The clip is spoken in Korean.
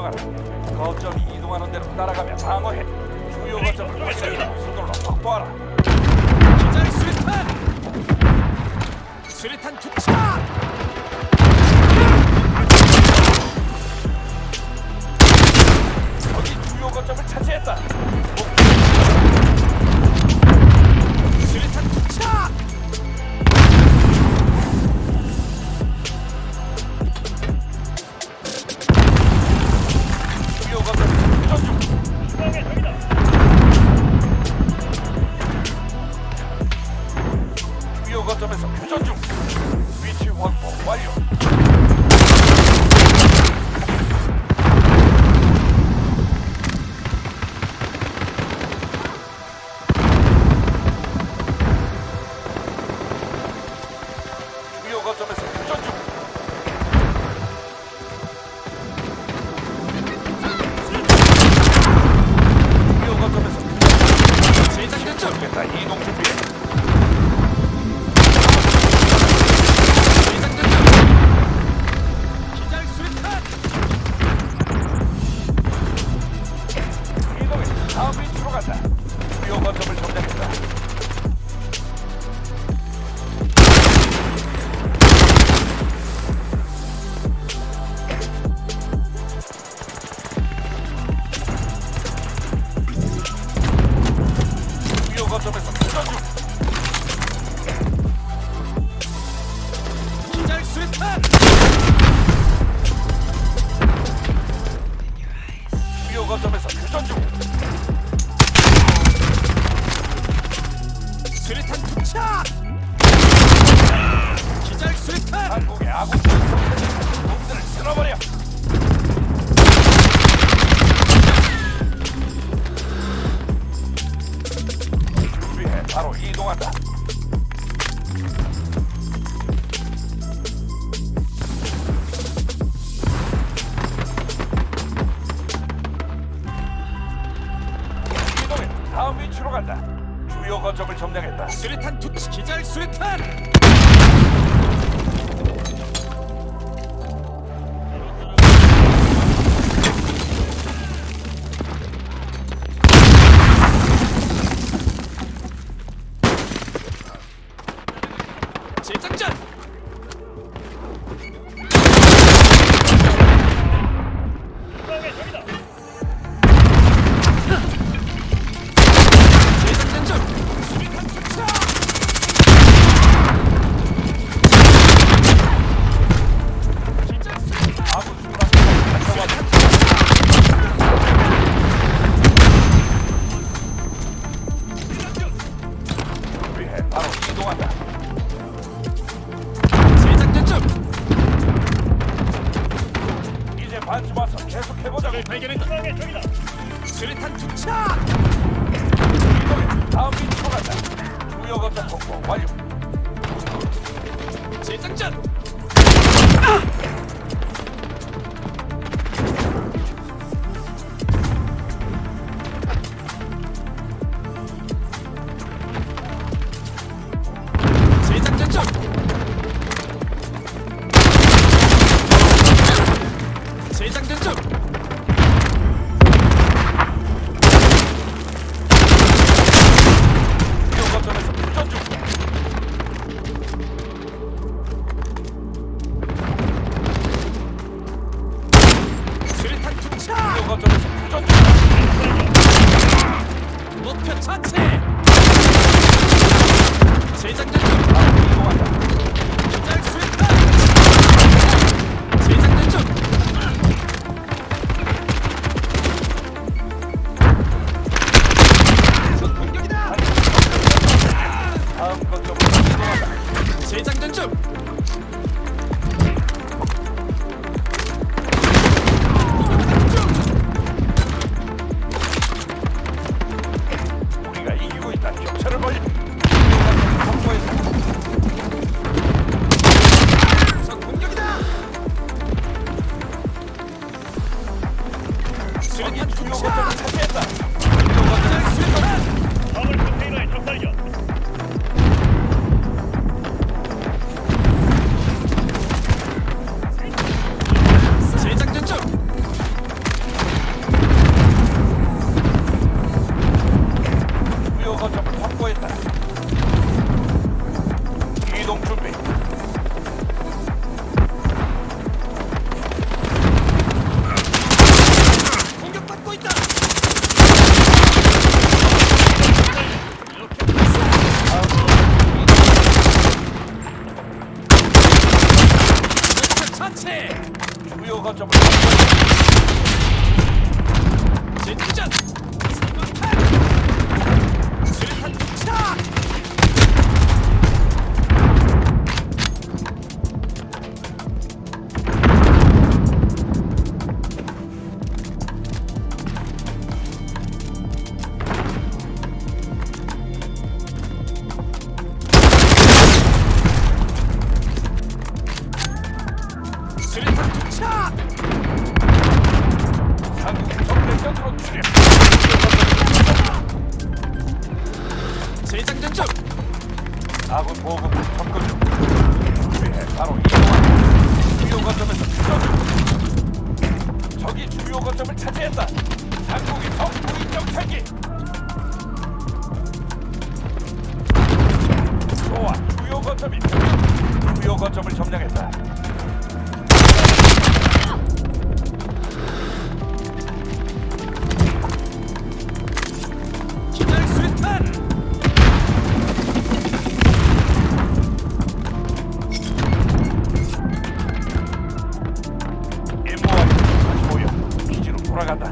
점령하라. 거점이 이동하는 대로 따라가며 방어해. 주요 거점을 발사해 서둘러 확보하라. 기절 수류탄! 수류탄 투척! 적이 주요 거점을 차지했다. 수류탄 투척! 주요 거점을 교전 중. 주요 거점에서 교전 중. 위치 확보 완료. 주요 거점에서 교전 중. 주요 거점에서 교전 중. 재장전 중! 됐다. 이동 준비해. 재장전 중! 기절 수류탄! 이동해. 다음 위치로 간다. 주요 거점을 점령했다. 주요 거점에서 교전 중. 기절 수류탄! 주요 거점에서 교전 중. 수류탄 투척! 기절 수류탄! 한국의 아군 놈들을 쓸어버려. 준비해. 바로 이동한다. 이동해. 다음 위치로 간다. 주요 거점을 점령했다. 수류탄 투척! 기절 수류탄! 재장전! 재장전 중! 수류탄 투척! 기절 수류탄! 아군 수락까지 달성하다. 준비해. 바로 이동한다. 재장전 중! 이제 반쯤 와서 계속해보자고. 발견했다! 수류탄 투척! 이동해. 다음 위치로 간다. 주요 거점 확보 완료. 재장전! 재장전 중! 재장전 중! 주요 거점에서 교전 중. 수류탄 투척! 주요 거점에서 교전 중. 목표 차치! 재장전 중! 바로 이동한다. 기절 수류탄! 재장전 중! 적 공격이다! 다음 거점으로 이동한다. 재장전 중! 우리가 주요 거점을 재장전. 수류탄 투척. 수류탄 투척. 상륙 정면전으로 출입. 재장전 중. 아군 보급을 접근 중. 주의해 바로 이동하라. 주요 거점에서 추적 중. 적이 주요 거점을 차지했다. 상공의 정보인 정찰기. 좋아, 주요 거점이 주요 거점을 점령했다. 기절 수류탄. 임무와 다시 모여 기지로 돌아간다.